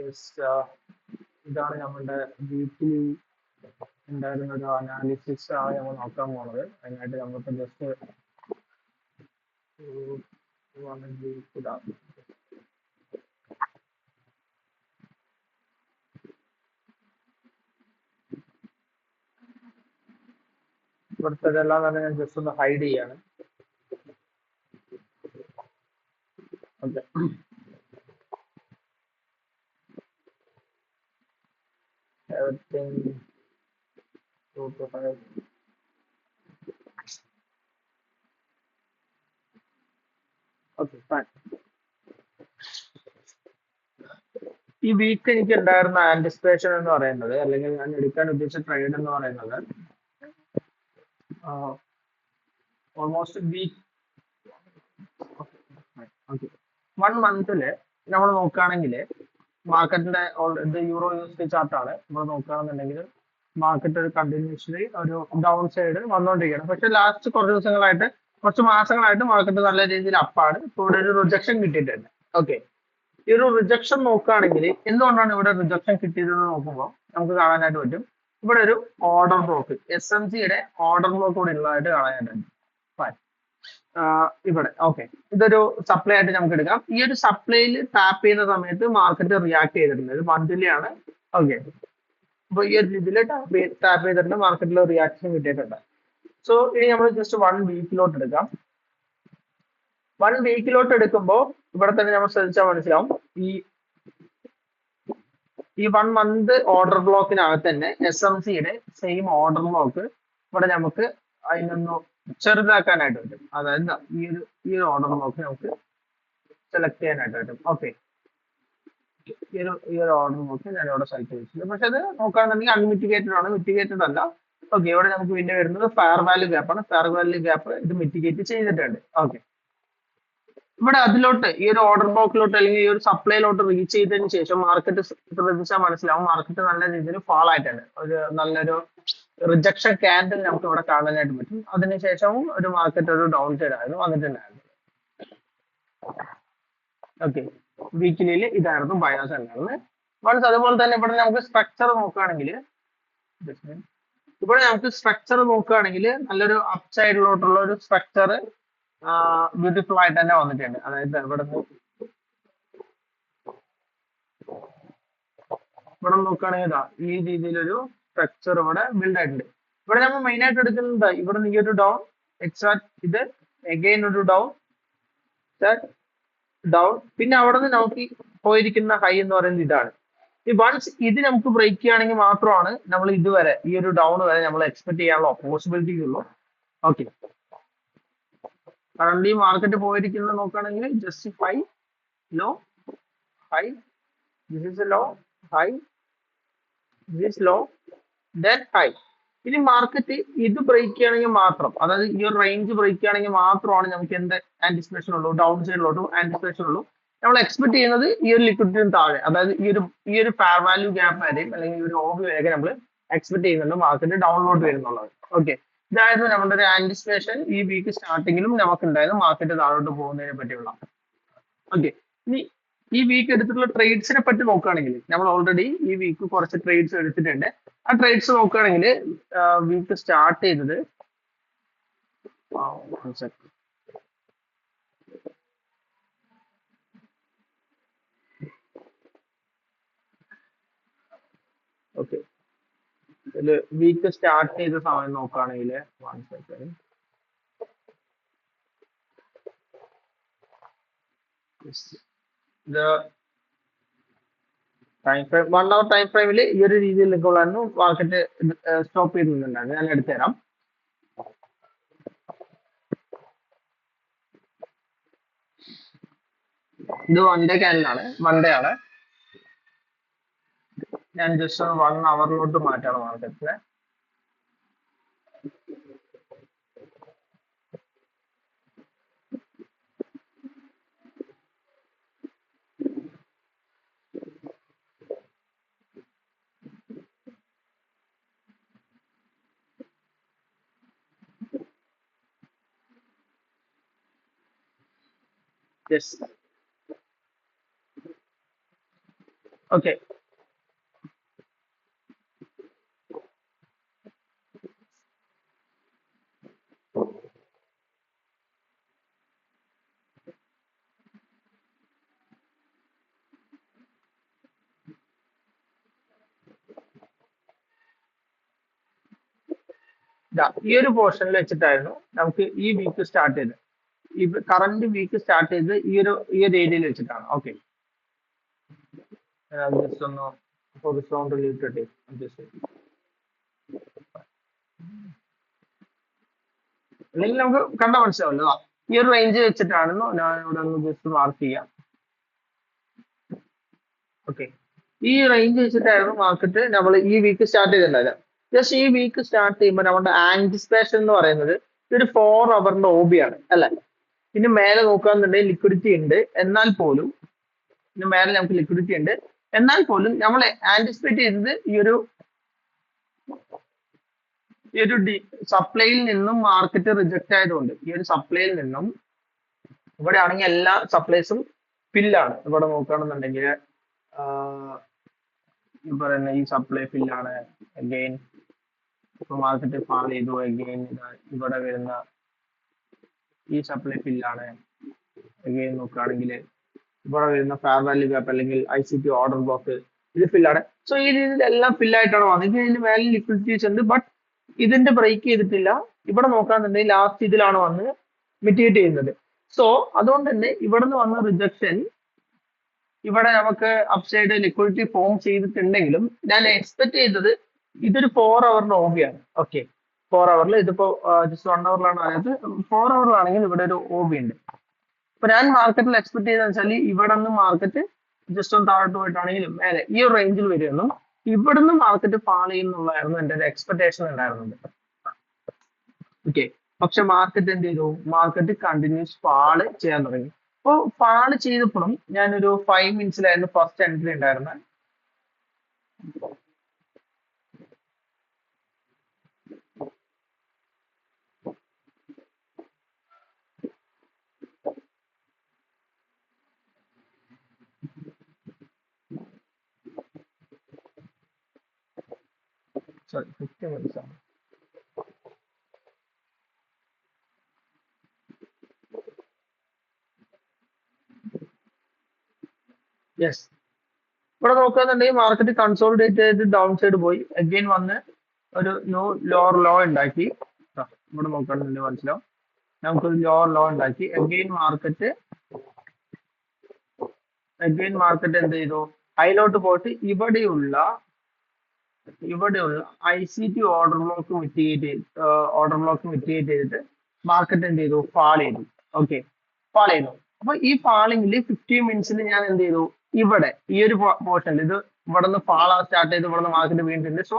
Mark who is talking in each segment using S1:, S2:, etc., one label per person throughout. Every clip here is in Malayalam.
S1: യെസ്, ഇതാണ് നമ്മുടെ വീക്കിലി ഉണ്ടായിരുന്ന ഒരു അനാലിസിസ് ആണ് നമ്മൾ നോക്കാൻ പോണത്. അതിനായിട്ട് നമ്മളിപ്പോൾ ജസ്റ്റ് ഇതാണ് ഇവിടുത്തെതെല്ലാം തന്നെ ഞാൻ ജസ്റ്റ് ഒന്ന് ഹൈഡ് ചെയ്യാണ്. Okay, everything okay fine. ഈ വീക്ക് എനിക്ക് ഉണ്ടായിരുന്ന ആന്റിസിപ്പേഷൻ എന്ന് പറയുന്നത്, അല്ലെങ്കിൽ ഞാൻ എടുക്കാൻ ഉദ്ദേശിച്ച ട്രേഡ് എന്ന് പറയുന്നത്, ഓൾമോസ്റ്റ് വീക്ക് ഓക്കെ 1 മന്തില് നമ്മൾ നോക്കുകയാണെങ്കിൽ മാർക്കറ്റിന്റെ ഇത് യൂറോ യൂഎസ്ഡി ചാർട്ടാണ്. നമ്മൾ നോക്കുകയാണെന്നുണ്ടെങ്കിൽ മാർക്കറ്റ് ഒരു കണ്ടിന്യൂസ്ലി ഒരു ഡൗൺ സൈഡ് വന്നുകൊണ്ടിരിക്കുകയാണ്. പക്ഷെ ലാസ്റ്റ് കുറച്ച് ദിവസങ്ങളായിട്ട്, കുറച്ച് മാസങ്ങളായിട്ട് മാർക്കറ്റ് നല്ല രീതിയിൽ അപ്പാണ്. ഇപ്പോൾ ഇവിടെ ഒരു റിജക്ഷൻ കിട്ടിയിട്ടുണ്ട്. ഓക്കെ, ഈ ഒരു റിജക്ഷൻ നോക്കുകയാണെങ്കിൽ എന്തുകൊണ്ടാണ് ഇവിടെ റിജക്ഷൻ കിട്ടിയതെന്ന് നോക്കുമ്പോൾ നമുക്ക് കാണാനായിട്ട് പറ്റും. ഇവിടെ ഒരു ഓർഡർ ബ്ലോക്ക്, SMCയുടെ ഓർഡർ ബ്ലോക്ക് ഇവിടെ ഉള്ളതായിട്ട് കാണാനായിട്ട് പറ്റും. Fine. ഇവിടെ ഓക്കെ, ഇതൊരു സപ്ലൈ ആയിട്ട് നമുക്ക് എടുക്കാം. ഈ ഒരു സപ്ലൈയിൽ ടാപ്പ് ചെയ്യുന്ന സമയത്ത് മാർക്കറ്റ് റിയാക്ട് ചെയ്തിട്ടുണ്ട്. ഇത് മന്ത്ലി ആണ്. ഓക്കെ, അപ്പൊ ഈ ഒരു രീതിയിൽ ടാപ്പ് ചെയ്തിട്ടുണ്ട്, മാർക്കറ്റിൽ റിയാക്ഷൻ കിട്ടിയിട്ടുണ്ട്. സോ ഇനി നമ്മൾ ജസ്റ്റ് 1 വീക്കിലോട്ട് എടുക്കാം. 1 വീക്കിലോട്ട് എടുക്കുമ്പോൾ ഇവിടെ തന്നെ നമ്മൾ ശ്രദ്ധിച്ചാൽ മനസ്സിലാവും, ഈ ഈ 1 മന്ത് ഓർഡർ ബ്ലോക്കിനകത്ത് തന്നെ SMCയുടെ സെയിം ഓർഡർ ബ്ലോക്ക് ഇവിടെ നമുക്ക് അതിനൊന്ന് ചെറുതാക്കാനായിട്ട് പറ്റും. അതായത് ദാ ഈ ഒരു ഓർഡർ ബ്ലോക്ക് നമുക്ക് സെലക്ട് ചെയ്യാനായിട്ട് പറ്റും. ഓക്കെ, ഈ ഒരു ഓർഡർ ബ്ലോക്ക് ഞാൻ ഇവിടെ സെലക്ട് ചെയ്തിട്ടുണ്ട്. പക്ഷെ അത് നോക്കുകയാണെന്നുണ്ടെങ്കിൽ അൺമിറ്റിഗേറ്റഡ് ആണ്, മിറ്റിഗേറ്റഡ് അല്ല. ഓക്കെ, ഇവിടെ നമുക്ക് പിന്നെ വരുന്നത് ഫെയർ വാല്യൂ ഗ്യാപ്പ് ആണ്. ഫെയർ വാല്യൂ ഗ്യാപ്പ് ഇത് മിറ്റിഗേറ്റ് ചെയ്തിട്ടുണ്ട്. ഓക്കെ, ഇവിടെ അതിലോട്ട് ഈ ഒരു ഓർഡർ ബ്ലോക്കിലോട്ട് അല്ലെങ്കിൽ ഈ ഒരു സപ്ലൈയിലോട്ട് റീച്ച് ചെയ്തതിന് ശേഷം മാർക്കറ്റ് ശ്രദ്ധിച്ചാൽ മനസ്സിലാവും, മാർക്കറ്റ് നല്ല രീതിയിൽ ഫാൾ ആയിട്ടുണ്ട്. ഒരു നല്ലൊരു റിജക്ഷൻ ക്യാൻഡിൽ നമുക്ക് ഇവിടെ കാണാനായിട്ട് പറ്റും. അതിനുശേഷവും ഒരു മാർക്കറ്റ് ഒരു ഡൗൺ സൈഡ് ആയിരുന്നു വന്നിട്ടുണ്ടായിരുന്നു. ഓക്കെ, വീക്കിലിയിൽ ഇതായിരുന്നു ബയാസ് ഉണ്ടായിരുന്നത്. വൺസ് അതുപോലെ തന്നെ ഇവിടെ നമുക്ക് സ്ട്രക്ചർ നോക്കുകയാണെങ്കിൽ, ഇവിടെ നമുക്ക് സ്ട്രക്ചർ നോക്കുകയാണെങ്കിൽ നല്ലൊരു അപ് സൈഡിലോട്ടുള്ള ഒരു സ്ട്രക്ചർ ബ്യൂട്ടിഫുൾ ആയിട്ട് തന്നെ വന്നിട്ടുണ്ട്. അതായത് ഇവിടെ നോക്കുകയാണെങ്കിൽ ഇതാ ഈ രീതിയിലൊരു സ്ട്രക്ചർ ഇവിടെ ബിൽഡ് ആയിട്ടുണ്ട്. ഇവിടെ നമ്മൾ മെയിൻ ആയിട്ട് എടുക്കുന്നത് ഇവിടെ ഈ ഒരു ഡൗൺ, എക്സാക്ട് ഇത് എഗെയിൻ ഒരു ഡൗൺ, ഡൗൺ, പിന്നെ അവിടെ നിന്ന് നമുക്ക് പോയിരിക്കുന്ന ഹൈ എന്ന് പറയുന്നത് ഇതാണ്. ഈ വൺസ് ഇത് നമുക്ക് ബ്രേക്ക് ചെയ്യുകയാണെങ്കിൽ മാത്രമാണ് നമ്മൾ ഇതുവരെ ഈ ഒരു ഡൗൺ വരെ നമ്മൾ എക്സ്പെക്ട് ചെയ്യാനുള്ള പോസിബിലിറ്റി ഉള്ളൂ. ഓക്കെ, കറന്റ് ഈ മാർക്കറ്റ് പോയിരിക്കുന്നത് നോക്കുകയാണെങ്കിൽ just high, low, high, this is low, high, this low, then high. ഇനി മാർക്കറ്റ് ഇത് ബ്രേക്ക് ചെയ്യുകയാണെങ്കിൽ മാത്രം, അതായത് ഈ ഒരു റേഞ്ച് ബ്രേക്ക് ചെയ്യുകയാണെങ്കിൽ മാത്രമാണ് നമുക്ക് എന്ത് ആന്റിസിപ്പേഷൻ ഉള്ളൂ, ഡൗൺ സൈഡിലോട്ടും ആന്റിസിപ്പേഷൻ ഉള്ളൂ. നമ്മൾ എക്സ്പെക്ട് ചെയ്യുന്നത് ഈ ഒരു ലിക്വിഡിറ്റിന് താഴെ, അതായത് ഈ ഒരു ഫെയർ വാല്യൂ ഗ്യാപ്പ് വരെയും അല്ലെങ്കിൽ ഈ ഒരു ഓഫ് വരെയൊക്കെ നമ്മൾ എക്സ്പെക്ട് ചെയ്യുന്നുണ്ട് മാർക്കറ്റ് ഡൗണിലോട്ട് വരുന്നുള്ളത്. ഓക്കെ, ഇതായിരുന്നു നമ്മുടെ ഒരു ആന്റിസിപ്പേഷൻ ഈ വീക്ക് സ്റ്റാർട്ടിങ്ങിലും നമുക്ക് ഉണ്ടായത് മാർക്കറ്റ് താഴോട്ട് പോകുന്നതിനെ പറ്റിയുള്ള. ഓക്കെ, ഇനി ഈ വീക്ക് എടുത്തിട്ടുള്ള ട്രേഡ്സിനെ പറ്റി നോക്കുകയാണെങ്കിൽ നമ്മൾ ഓൾറെഡി ഈ വീക്ക് കുറച്ച് ട്രേഡ്സ് എടുത്തിട്ടുണ്ട്. ആ ട്രേഡ്സ് നോക്കുകയാണെങ്കിൽ വീക്ക് സ്റ്റാർട്ട് ചെയ്തത് ഓക്കെ, ഇതില് വീക്ക് സ്റ്റാർട്ട് ചെയ്ത സമയം നോക്കുകയാണെങ്കിൽ 1 സെക്കൻഡ്, ഇത് ടൈം ഫ്രെയിം 1 അവർ ടൈം ഫ്രെയിമിൽ ഈ ഒരു രീതിയിൽ നിൽക്കുള്ളായിരുന്നു മാർക്കറ്റ് സ്റ്റോപ്പ് ചെയ്ത് നിന്നുണ്ടായിരുന്നു. ഞാൻ എടുത്തുതരാം. ഇത് 1 ഡേ ക്യാൻഡിലാണ്, 1 ഡേ ആണ്. ഞാൻ ജസ്റ്റ് 1 അവറിലോട്ട് മാറ്റാണ് മാർക്കറ്റിനെ. Yes, okay. ഈ ഒരു പോർഷനിൽ വെച്ചിട്ടായിരുന്നു നമുക്ക് ഈ വീക്ക് സ്റ്റാർട്ട് ചെയ്തത്. ഈ കറന്റ് വീക്ക് സ്റ്റാർട്ട് ചെയ്ത് ഈ ഒരു ഏരിയയിൽ വെച്ചിട്ടാണ്. ഓക്കെ, ജസ്റ്റ് ഒന്ന് ഹൊറിസോണ്ടൽ ഇട്ടിട്ട് ജസ്റ്റ്, അല്ലെങ്കിൽ നമുക്ക് കണ്ടാൽ മനസ്സിലാവല്ലോ. ഈ ഒരു റേഞ്ച് വെച്ചിട്ടാണെന്നോ ഞാൻ ഇവിടെ ഒന്ന് ജസ്റ്റ് മാർക്ക് ചെയ്യാം. ഓക്കെ, ഈ റേഞ്ച് വെച്ചിട്ടായിരുന്നു മാർക്കറ്റ് നമ്മൾ ഈ വീക്ക് സ്റ്റാർട്ട് ചെയ്തിട്ടുണ്ടായത്. ജസ്റ്റ് ഈ വീക്ക് സ്റ്റാർട്ട് ചെയ്യുമ്പോൾ നമ്മുടെ ആന്റിസിപ്പേഷൻ എന്ന് പറയുന്നത് ഒരു 4 OB ആണ് അല്ലെ. ഇനി മേലെ നോക്കുകയാണെന്നുണ്ടെങ്കിൽ ലിക്വിഡിറ്റി ഉണ്ട്, എന്നാൽ പോലും ഇനി മേലെ നമുക്ക് ലിക്വിഡിറ്റി ഉണ്ട്, എന്നാൽ പോലും നമ്മൾ ആന്റിസിപ്പേറ്റ് ചെയ്തത് ഈ ഒരു സപ്ലൈയിൽ നിന്നും മാർക്കറ്റ് റിജക്ട് ആയതുകൊണ്ട്, ഈ ഒരു സപ്ലൈയിൽ നിന്നും ഇവിടെ ആണെങ്കിൽ എല്ലാ സപ്ലൈസും ഫില്ലാണ്. ഇവിടെ നോക്കുകയാണെന്നുണ്ടെങ്കിൽ ഈ പറയുന്ന ഈ സപ്ലൈ ഫില്ലാണ്. അഗെയിൻ ഇപ്പൊ മാർക്കറ്റ് ഫാൾ ചെയ്തു, അഗെയിൻ ഇവിടെ വരുന്ന ഈ സപ്ലൈ ഫില്ലാണ്. അഗെയിൻ നോക്കുകയാണെങ്കിൽ ഇവിടെ വരുന്ന ഫെയർ വാല്യൂ ഗ്യാപ്പ് അല്ലെങ്കിൽ ICT ഓർഡർ ബ്ലോക്ക് ഇത് ഫില്ലാണ്. സോ ഈ രീതിയിൽ എല്ലാം ഫില്ലായിട്ടാണ് വന്നത്. ഇതിന് വാല്യൂ ലിക്വിഡിറ്റീസ് ഉണ്ട്, ബട്ട് ഇതിന്റെ ബ്രേക്ക് ചെയ്തിട്ടില്ല. ഇവിടെ നോക്കാന്നുണ്ടെങ്കിൽ ലാസ്റ്റ് ഇതിലാണ് വന്ന് മിറ്റിഗേറ്റ് ചെയ്യുന്നത്. സോ അതുകൊണ്ട് തന്നെ ഇവിടെ നിന്ന് വന്ന റിജക്ഷൻ ഇവിടെ നമുക്ക് അപ്സൈഡ് ലിക്വിഡിറ്റി ഫോം ചെയ്തിട്ടുണ്ടെങ്കിലും ഞാൻ എക്സ്പെക്ട് ചെയ്തത് ഇതൊരു 4 hour OB ആണ്. ഓക്കെ, 4 hour ഇതിപ്പോ ജസ്റ്റ് 1 hour അതായത് 4 hour ഇവിടെ ഒരു OB ഉണ്ട്. അപ്പൊ ഞാൻ മാർക്കറ്റിൽ എക്സ്പെക്ട് ചെയ്തെന്ന് വെച്ചാൽ ഇവിടെ നിന്ന് മാർക്കറ്റ് ജസ്റ്റ് ഒന്ന് താഴോട്ട് പോയിട്ടാണെങ്കിലും മേലെ ഈ ഒരു റേഞ്ചിൽ വരുമെന്നും ഇവിടുന്ന് മാർക്കറ്റ് ഫാൾ ചെയ്യുന്നുള്ളതായിരുന്നു എൻ്റെ ഒരു എക്സ്പെക്ടേഷൻ ഉണ്ടായിരുന്നത്. ഓക്കെ, പക്ഷെ മാർക്കറ്റ് എന്ത് ചെയ്തു? മാർക്കറ്റ് കണ്ടിന്യൂസ് ഫാള് ചെയ്യാൻ തുടങ്ങി. അപ്പോൾ ഫാള് ചെയ്തപ്പോഴും ഞാനൊരു 5 minutesലായിരുന്നു ഫസ്റ്റ് എൻട്രി ഉണ്ടായിരുന്നത്. സോറി, 50 minutes ആണ്. യെസ്, ഇവിടെ നോക്കുകയാണെന്നുണ്ടെങ്കിൽ മാർക്കറ്റ് കൺസോളിഡേറ്റ് ചെയ്ത് ഡൗൺ സൈഡ് പോയി, അഗെയിൻ വന്ന് ഒരു ലോവർ ലോ ഉണ്ടാക്കി. ഇവിടെ നോക്കുകയാണെന്നുണ്ടെങ്കിൽ മനസ്സിലാവും, നമുക്കൊരു ലോവർ ലോ ഉണ്ടാക്കി. അഗെയിൻ മാർക്കറ്റ് എന്ത് ചെയ്തു? ഹൈലോട്ട് പോയിട്ട് ഇവിടെയുള്ള ICT ഓർഡർ ബ്ലോക്ക് മിറ്റിഗേറ്റ് ചെയ്തിട്ട് മാർക്കറ്റ് എന്ത് ചെയ്തു? ഫാൾ ചെയ്തു. ഓക്കെ, ഫാൾ ചെയ്തു. അപ്പൊ ഈ ഫാളിങ്ങിൽ 15 minutesൽ ഞാൻ എന്ത് ചെയ്തു? ഇവിടെ ഈ ഒരു പോർഷനിൽ ഇത് ഇവിടെ നിന്ന് ഫാൾ സ്റ്റാർട്ട് ചെയ്ത് ഇവിടെ നിന്ന് മാർക്കറ്റ് വീണിട്ടുണ്ട്. സോ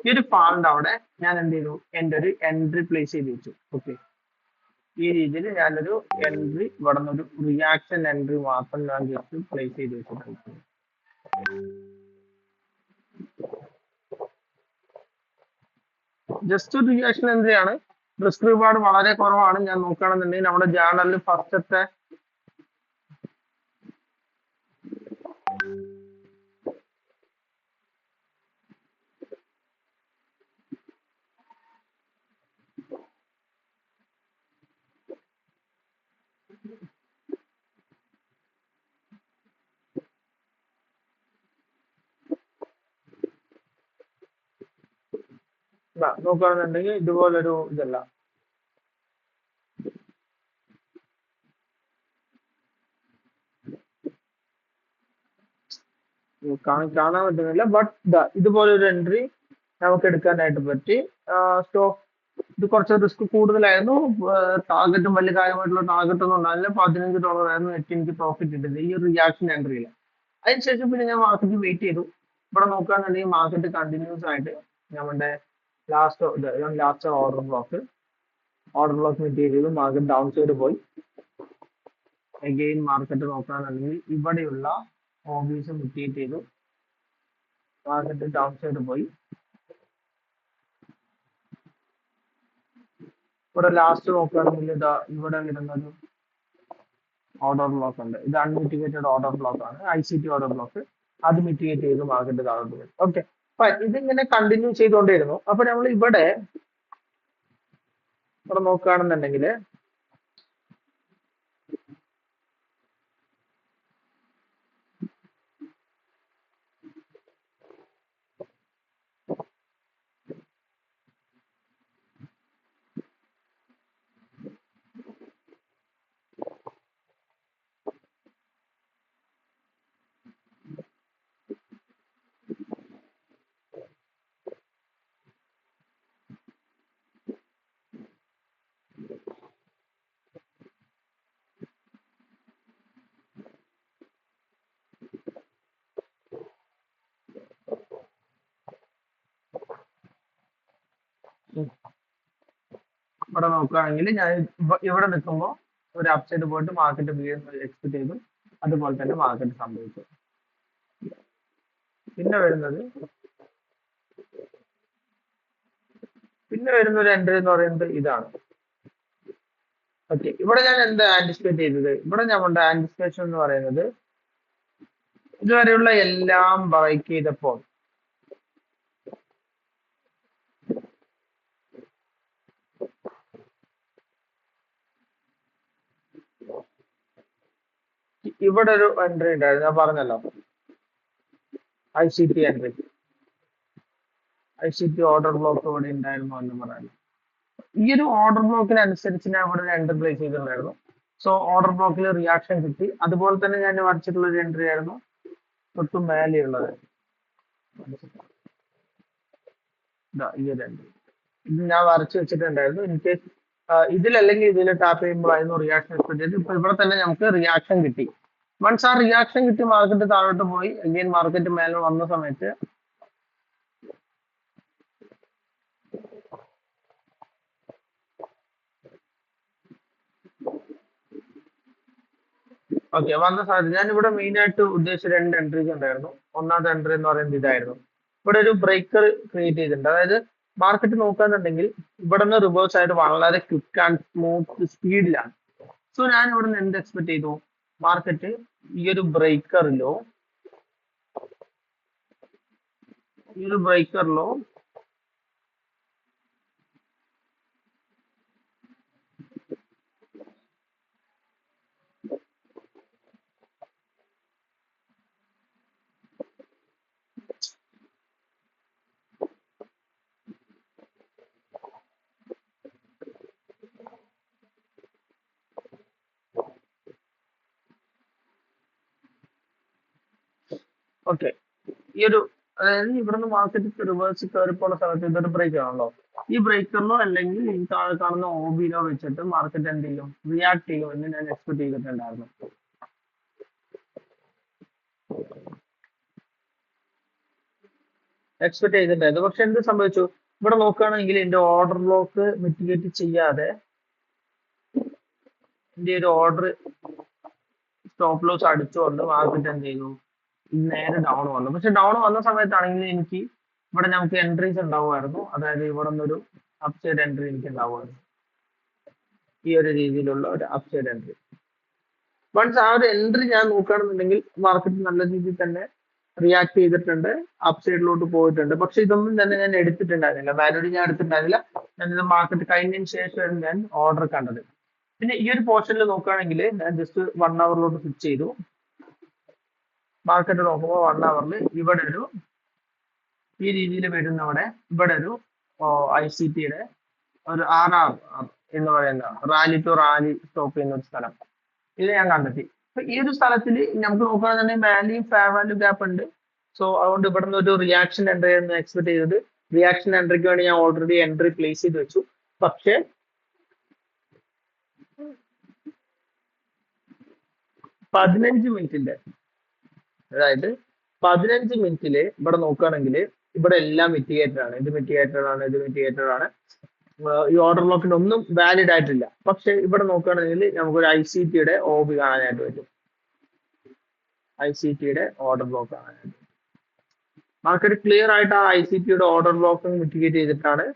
S1: ഈ ഒരു ഫാളിന്റെ അവിടെ ഞാൻ എന്ത് ചെയ്തു? എൻ്റെ ഒരു എൻട്രി പ്ലേസ് ചെയ്ത് വെച്ചു. ഓക്കെ, ഈ രീതിയിൽ ഞാനൊരു എൻട്രി ഇവിടെ നിന്നൊരു റിയാക്ഷൻ എൻട്രി മാത്രം ഞാൻ ജസ്റ്റ് പ്ലേസ് ചെയ്ത് വെച്ചിട്ടുണ്ട്. ജസ്റ്റ് ഒരു റിയാക്ഷൻ എൻട്രി ആണ്. റിസ്ക് റിവാർഡ് വളരെ കുറവാണ്. ഞാൻ നോക്കുകയാണെന്നുണ്ടെങ്കിൽ നമ്മുടെ ജേർണലിൽ ഫസ്റ്റത്തെ നോക്കുകയാണെന്നുണ്ടെങ്കിൽ ഇതുപോലൊരു ഇതല്ല. കാണാൻ പറ്റുന്നില്ല, ബട്ട് ഇതുപോലൊരു എൻട്രി നമുക്ക് എടുക്കാനായിട്ട് പറ്റി. സോ ഇത് കുറച്ച് റിസ്ക് കൂടുതലായിരുന്നു. ടാർഗറ്റും വലിയ കാര്യമായിട്ടുള്ള ടാർഗറ്റ് ഒന്നും ഉണ്ടായില്ല. $15 ആയിരുന്നു എനിക്ക് പ്രോഫിറ്റ് കിട്ടുന്നത് ഈ ഒരു റിയാക്ഷൻ എൻട്രിയിൽ. അതിനുശേഷം പിന്നെ ഞാൻ മാർക്കറ്റ് വെയിറ്റ് ചെയ്തു. ഇവിടെ നോക്കുകയാണെന്നുണ്ടെങ്കിൽ മാർക്കറ്റ് കണ്ടിന്യൂസ് ആയിട്ട് നമ്മുടെ ലാസ്റ്റ് ഓർഡർ ബ്ലോക്ക് മീറ്റ് ചെയ്തു. മാർക്കറ്റ് ഡൗൺ സൈഡ് പോയി. അഗെയിൻ മാർക്കറ്റ് നോക്കുകയാണെന്നുണ്ടെങ്കിൽ ഇവിടെയുള്ള ഓബീസ് മിറ്റിഗേറ്റ് ചെയ്തു. മാർക്കറ്റ് ഡൗൺ സൈഡ് പോയി. ഇവിടെ ലാസ്റ്റ് നോക്കുകയാണെങ്കിൽ ഇവിടെ വരുന്നൊരു ഓർഡർ ബ്ലോക്ക് ഉണ്ട്. ഇത് അൺമിറ്റിഗേറ്റഡ് ഓർഡർ ബ്ലോക്ക് ആണ്, ICT ഓർഡർ ബ്ലോക്ക്. അത് മിറ്റിഗേറ്റ് ചെയ്ത് മാർക്കറ്റ് താഴോട്ട് വരും. ഓക്കെ, അപ്പൊ ഇതിങ്ങനെ കണ്ടിന്യൂ ചെയ്തുകൊണ്ടേയിരുന്നു. അപ്പൊ നമ്മൾ ഇവിടെ നോക്കുകയാണെന്നുണ്ടെങ്കിൽ ഇവിടെ നോക്കുകയാണെങ്കിൽ ഞാൻ ഇവിടെ നിൽക്കുമ്പോൾ ഒരു അപ്സൈഡ് പോയിട്ട് മാർക്കറ്റ് വീഴുന്ന എക്സ്പെക്ട് ചെയ്തു, അതുപോലെ തന്നെ മാർക്കറ്റ് സംഭവിച്ചു. പിന്നെ വരുന്നത് ഒരു എൻട്രി എന്ന് പറയുന്നത് ഇതാണ്. ഓക്കെ, ഇവിടെ ഞാൻ എന്താ ആന്റിസിപ്പേറ്റ് ചെയ്തത്? ഇവിടെ ഞങ്ങളുടെ ആന്റിസിപ്പേഷൻ എന്ന് പറയുന്നത് ഇതുവരെയുള്ള എല്ലാം ബ്രേക്ക് ചെയ്തപ്പോൾ ഇവിടെ ഒരു എൻട്രി ഉണ്ടായിരുന്നു, ഞാൻ പറഞ്ഞല്ലോ, ICT entry, ICT order block ഇവിടെ ഉണ്ടായിരുന്നു എന്ന് പറയാം. ഈ ഒരു ഓർഡർ ബ്ലോക്കിനനുസരിച്ച് ഞാൻ ഇവിടെ ഒരു എൻട്രി പ്ലേസ് ചെയ്തിട്ടുണ്ടായിരുന്നു. സോ ഓർഡർ ബ്ലോക്കിൽ റിയാക്ഷൻ കിട്ടി. അതുപോലെ തന്നെ ഞാൻ വരച്ചിട്ടുള്ള ഒരു എൻട്രി ആയിരുന്നു തൊട്ടു മേലെയുള്ളത്. ഈ ഒരു എൻട്രി ഇത് ഞാൻ വരച്ചു വെച്ചിട്ടുണ്ടായിരുന്നു. എനിക്ക് ഇതിലല്ലെങ്കിൽ ഇതിൽ ടാപ്പ് ചെയ്യുമ്പോഴായിരുന്നു റിയാക്ഷൻ എക്സ്പെക്ട് ചെയ്ത്. ഇപ്പൊ ഇവിടെ തന്നെ നമുക്ക് റിയാക്ഷൻ കിട്ടി. വൺസ് ആ റിയാക്ഷൻ കിട്ടി മാർക്കറ്റ് താഴോട്ട് പോയി, അഗെയിൻ മാർക്കറ്റ് മേലെ വന്ന സമയത്ത് ഓക്കെ വന്ന സാധ്യത ഞാൻ ഇവിടെ മെയിൻ ആയിട്ട് ഉദ്ദേശിച്ച 2 എൻട്രീസ് ഉണ്ടായിരുന്നു. ഒന്നാമത്തെ എൻട്രി എന്ന് പറയുന്നത് ഇതായിരുന്നു. ഇവിടെ ഒരു ബ്രേക്കർ ക്രിയേറ്റ് ചെയ്തിട്ടുണ്ട്. അതായത് മാർക്കറ്റ് നോക്കുകയാണെന്നുണ്ടെങ്കിൽ ഇവിടെ നിന്ന് റിവേഴ്സ് ആയിട്ട് വളരെ ക്വിക്ക് ആൻഡ് സ്മൂത്ത് സ്പീഡിലാണ്. സോ ഞാൻ ഇവിടെ നിന്ന് എന്ത് എക്സ്പെക്ട് ചെയ്തു? മാർക്കറ്റ് ഈ ഒരു ബ്രേക്കറിലോ ഓക്കെ ഈ ഒരു അതായത് ഇവിടുന്ന് മാർക്കറ്റ് റിവേഴ്സ് കയറിപ്പോണ സ്ഥലത്ത് ഇതൊരു ബ്രേക്ക് ആണല്ലോ. ഈ ബ്രേക്കറിലോ അല്ലെങ്കിൽ ഈ താഴെ കാണുന്ന OB-ലോ വെച്ചിട്ട് മാർക്കറ്റ് എന്ത് ചെയ്യും? റിയാക്ട് ചെയ്യും എന്ന് ഞാൻ എക്സ്പെക്ട് ചെയ്തിട്ടുണ്ടായിരുന്നു. പക്ഷെ എന്ത് സംഭവിച്ചു? ഇവിടെ നോക്കുകയാണെങ്കിൽ എന്റെ ഓർഡർ ബ്ലോക്ക് മിറ്റിഗേറ്റ് ചെയ്യാതെ എന്റെ ഒരു ഓർഡർ സ്റ്റോപ്പ് ലോസ് അടിച്ചുകൊണ്ട് മാർക്കറ്റ് എന്ത് ചെയ്തു? നേരെ ഡൗൺ വന്നു. പക്ഷെ ഡൗൺ വന്ന സമയത്താണെങ്കിൽ എനിക്ക് ഇവിടെ നമുക്ക് എൻട്രീസ് ഉണ്ടാവുമായിരുന്നു. അതായത് ഇവിടെ നിന്നൊരു അപ്സൈഡ് എൻട്രി എനിക്ക് ഉണ്ടാവുമായിരുന്നു. ഈ ഒരു രീതിയിലുള്ള ഒരു അപ്സൈഡ് എൻട്രി. വൺസ് ആ ഒരു എൻട്രി ഞാൻ നോക്കുകയാണെന്നുണ്ടെങ്കിൽ മാർക്കറ്റ് നല്ല രീതിയിൽ തന്നെ റിയാക്ട് ചെയ്തിട്ടുണ്ട്, അപ്സൈഡിലോട്ട് പോയിട്ടുണ്ട്. പക്ഷെ ഇതൊന്നും തന്നെ ഞാൻ എടുത്തിട്ടുണ്ടായിരുന്നില്ല, വാല്യൂഡ് ഞാൻ എടുത്തിട്ടുണ്ടായിരുന്നില്ല. ഞാനിത് മാർക്കറ്റ് കഴിഞ്ഞതിന് ശേഷമാണ് ഞാൻ ഓർഡർ കണ്ടത്. പിന്നെ ഈ ഒരു പോർഷനിൽ നോക്കുകയാണെങ്കിൽ ഞാൻ ജസ്റ്റ് 1 അവറിലോട്ട് സ്വിച്ച് ചെയ്തു. മാർക്കറ്റ് നോക്കുമ്പോൾ 1 അവറിൽ ഇവിടെ ഒരു ഈ രീതിയിൽ വരുന്നവിടെ ഇവിടെ ഒരു ICT-യുടെ ഒരു RR എന്ന് പറയുന്ന റാലി ടു റാലി സ്റ്റോപ്പ് ചെയ്യുന്ന ഒരു സ്ഥലം ഇത് ഞാൻ കണ്ടെത്തി. അപ്പൊ ഈ ഒരു സ്ഥലത്തിൽ നമുക്ക് നോക്കുകയാണെന്നുണ്ടെങ്കിൽ വാല്യൂ ഫെയർ വാല്യൂ ഗ്യാപ്പ് ഉണ്ട്. സോ അതുകൊണ്ട് ഇവിടെ നിന്ന് ഒരു റിയാക്ഷൻ എൻട്രി എന്ന് എക്സ്പെക്ട് ചെയ്തത്. റിയാക്ഷൻ എൻട്രിക്ക് വേണ്ടി ഞാൻ ഓൾറെഡി എൻട്രി പ്ലേസ് ചെയ്ത് വെച്ചു. പക്ഷേ 15 മിനിറ്റിന്റെ അതായത് 15 മിനിറ്റില് ഇവിടെ നോക്കുകയാണെങ്കിൽ ഇവിടെ എല്ലാം മിറ്റിഗേറ്റഡ് ആണ്. ഇത് മിറ്റിഗേറ്റഡ് ആണ്, ഇത് മിറ്റിഗേറ്റഡ് ആണ്. ഈ ഓർഡർ ബ്ലോക്കിന് ഒന്നും വാലിഡ് ആയിട്ടില്ല. പക്ഷെ ഇവിടെ നോക്കുകയാണെങ്കിൽ നമുക്കൊരു ICT-യുടെ OB കാണാനായിട്ട് പറ്റും. ICT-യുടെ ഓർഡർ ബ്ലോക്ക് കാണാനായിട്ട് മാർക്കറ്റ് ക്ലിയർ ആയിട്ട് ആ ICT-യുടെ ഓർഡർ ബ്ലോക്ക് മിറ്റിഗേറ്റ് ചെയ്തിട്ടാണ്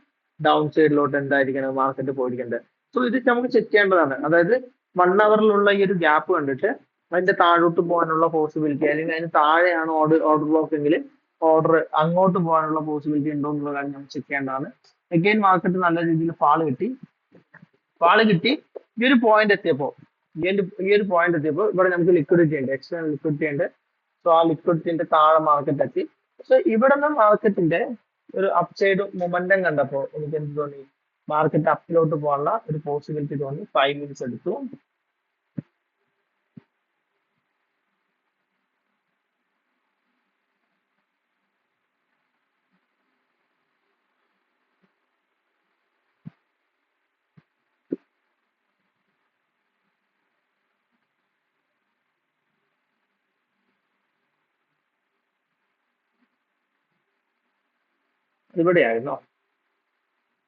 S1: ഡൗൺ സൈഡിലോട്ട് എന്തായിരിക്കണം മാർക്കറ്റ് പോയിരിക്കേണ്ടത്. സോ ഇത് നമുക്ക് ചെക്ക് ചെയ്യേണ്ടതാണ്. അതായത് 1 അവറിലുള്ള ഈ ഒരു ഗ്യാപ്പ് കണ്ടിട്ട് അതിന്റെ താഴോട്ട് പോകാനുള്ള പോസിബിലിറ്റി, അല്ലെങ്കിൽ അതിന് താഴെയാണ് ഓർഡർ ബ്ലോക്ക് എങ്കിൽ ഓർഡർ അങ്ങോട്ട് പോകാനുള്ള പോസിബിലിറ്റി ഉണ്ടോ എന്നുള്ള കാര്യം നമ്മൾ ചെക്ക് ചെയ്യേണ്ടതാണ്. അഗൈൻ മാർക്കറ്റ് നല്ല രീതിയിൽ ഫാള് കിട്ടി ഈ ഒരു പോയിന്റ് എത്തിയപ്പോൾ ഈ ഒരു പോയിന്റ് എത്തിയപ്പോൾ ഇവിടെ നമുക്ക് ലിക്വിഡിറ്റി ഉണ്ട്, എക്സ്റ്റേണൽ ലിക്വിഡിറ്റി ഉണ്ട്. സോ ആ ലിക്വിഡിറ്റിന്റെ താഴെ മാർക്കറ്റ് എത്തി. സോ ഇവിടെ നിന്ന് മാർക്കറ്റിന്റെ ഒരു അപ്സൈഡ് മൊമെന്റം കണ്ടപ്പോൾ എനിക്ക് എന്ത് തോന്നി, മാർക്കറ്റ് അപ്പിലോട്ട് പോകാനുള്ള ഒരു പോസിബിലിറ്റി തോന്നി. 5 മിനിറ്റ്സ് എടുത്തു. ഇവിടെയായിരുന്നോ?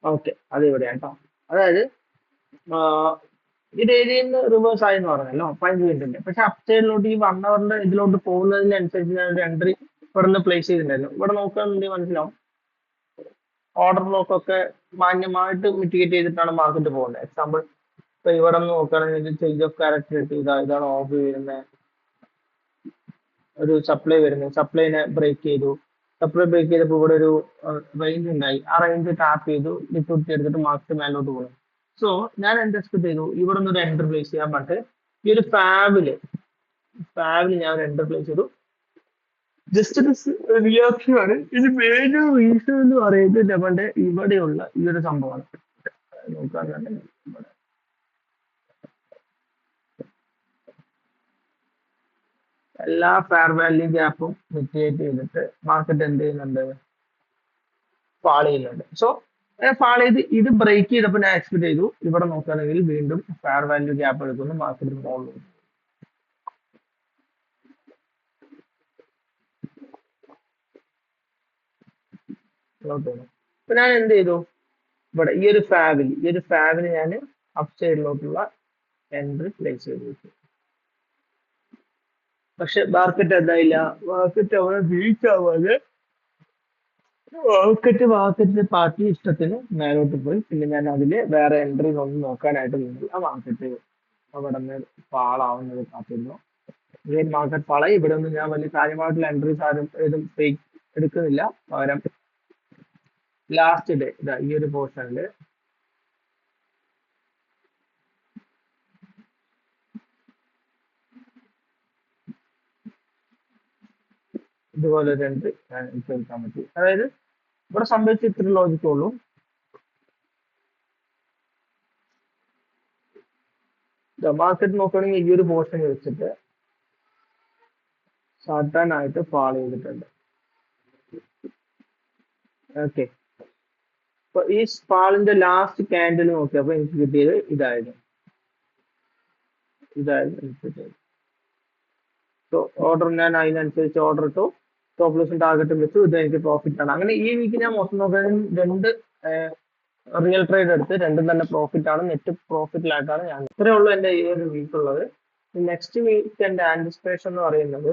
S1: ഓക്കെ, അത് ഇവിടെയാണ് കേട്ടോ. അതായത് ഇത് ഏരിയയിൽ നിന്ന് റിവേഴ്സ് ആയി എന്ന് പറഞ്ഞല്ലോ 5 മിനിറ്റിന്റെ. പക്ഷെ അപ്സൈഡിലോട്ട് ഈ 1 അവറിന്റെ ഇതിലോട്ട് പോകുന്നതിനനുസരിച്ച് ഞാൻ ഒരു എൻട്രി ഇവിടെ നിന്ന് പ്ലേസ് ചെയ്തിട്ടുണ്ടായിരുന്നു. ഇവിടെ നോക്കുകയാണെന്നുണ്ടെങ്കിൽ മനസ്സിലാവും ഓർഡർ ബ്ലോക്ക് ഒക്കെ മാന്യമായിട്ട് മിറ്റിഗേറ്റ് ചെയ്തിട്ടാണ് മാർക്കറ്റ് പോകുന്നത്. എക്സാമ്പിൾ ഇപ്പൊ ഇവിടെ നിന്ന് നോക്കുകയാണെങ്കിൽ ചേഞ്ച് ഓഫ് ക്യാരക്ടർ ഇതാണ് ഓഫ് വരുന്നത്, ഒരു സപ്ലൈ വരുന്നത്, സപ്ലൈനെ ബ്രേക്ക് ചെയ്തു. സപ്ലൈ ബ്രേക്ക് ചെയ്തപ്പോൾ ഇവിടെ ഒരു റേഞ്ച് ഉണ്ടായി, ആ റേഞ്ച് ടാപ്പ് ചെയ്തു, ലിക്വിഡിറ്റി എടുത്തിട്ട് മാർക്കറ്റ് മേലോട്ട് പോകും. സോ ഞാൻ എന്ത് എക്സ്പെക്ട് ചെയ്തു, ഇവിടെ നിന്ന് ഒരു എൻട്രി പ്ലേസ് ചെയ്യാൻ പറഞ്ഞിട്ട് ഈ ഒരു ഫാബില് ഞാൻ ഒരു എൻട്രി പ്ലേസ് ചെയ്തു. ജസ്റ്റ് റിയാക്ഷൻ ആണ്. ഇത് മേജർ റീസൺ എന്ന് പറയുന്നത് നമ്മുടെ ഇവിടെയുള്ള ഈ ഒരു സംഭവമാണ്. നോക്കുകയാണെന്നുണ്ടെങ്കിൽ ഇവിടെ എല്ലാ ഫെയർ വാല്യൂ ഗ്യാപ്പും മിറ്റിഗേറ്റ് ചെയ്തിട്ട് മാർക്കറ്റ് എന്ത് ചെയ്യുന്നുണ്ട്, ഫാൾ ചെയ്യുന്നുണ്ട്. സോ ഫാൾ ചെയ്ത് ഇത് ബ്രേക്ക് ചെയ്തപ്പോൾ ഞാൻ എക്സ്പെക്ട് ചെയ്തു ഇവിടെ നോക്കുകയാണെങ്കിൽ വീണ്ടും ഫെയർ വാല്യൂ ഗ്യാപ്പ് എടുക്കുന്നു, മാർക്കറ്റ് മുകളിൽ. അപ്പൊ ഞാൻ എന്ത് ചെയ്തു, ഇവിടെ ഈ ഒരു ഫാബിൽ ഞാൻ അപ് സൈഡിലോട്ടുള്ള എൻട്രി പ്ലേസ് ചെയ്തു. പക്ഷെ മാർക്കറ്റ് എന്തായില്ല, മാർക്കറ്റ് അവിടെ റീച്ച് ആവാതെ മാർക്കറ്റ് പാർട്ടി ഇഷ്ടത്തിന് മേലോട്ട് പോയി. പിന്നെ ഞാൻ അതില് വേറെ എൻട്രി ഒന്നും നോക്കാനായിട്ട് നിന്നു. ആ മാർക്കറ്റ് അവിടെ നിന്ന് പാളാവുന്നത് കാത്തിരുന്നു. മാർക്കറ്റ് പാളായി. ഇവിടെ ഒന്നും ഞാൻ വലിയ കാര്യമായിട്ടുള്ള എൻട്രീസ് ആരും ഏതും ഫേക്ക് എടുക്കുന്നില്ല. പകരം ലാസ്റ്റ് ഡേ ഈ ഒരു പോർഷനിൽ ഇതുപോലെ ഒരു എൻട്രി എടുക്കാൻ പറ്റി. അതായത് ഇവിടെ സംബന്ധിച്ച് ഇത്ര ലോജിക്കുള്ളൂ. മാർക്കറ്റ് നോക്കുകയാണെങ്കിൽ ഈ ഒരു പോർഷൻ വെച്ചിട്ട് സഡൻ ആയിട്ട് ഫാൾ ചെയ്തിട്ടുണ്ട്. ഓക്കെ, അപ്പൊ ഈ ഫാളിന്റെ ലാസ്റ്റ് ക്യാൻഡിൽ നോക്കിയപ്പോ എനിക്ക് കിട്ടിയത് ഇതായിരുന്നു എനിക്ക് കിട്ടിയത്. സോ ഓർഡർ ഞാൻ അതിനനുസരിച്ച് ഓർഡർ ഇട്ടു, സ്റ്റോപ്പ് ലോസും ടാർഗറ്റും വെച്ചു. ഇത് എനിക്ക് പ്രോഫിറ്റ് ആണ്. അങ്ങനെ ഈ വീക്ക് ഞാൻ മൊത്തം നോക്കുകയാണെങ്കിൽ 2 റിയൽ ട്രേഡ് എടുത്ത് 2 തന്നെ പ്രോഫിറ്റ് ആണ്, നെറ്റ് പ്രോഫിറ്റിലായിട്ടാണ് ഞാൻ. ഇത്രയേ ഉള്ളൂ എന്റെ ഈ ഒരു വീക്ക് ഉള്ളത്. നെക്സ്റ്റ് വീക്ക് എന്റെ ആന്റിസിപ്പേഷൻ എന്ന് പറയുന്നത്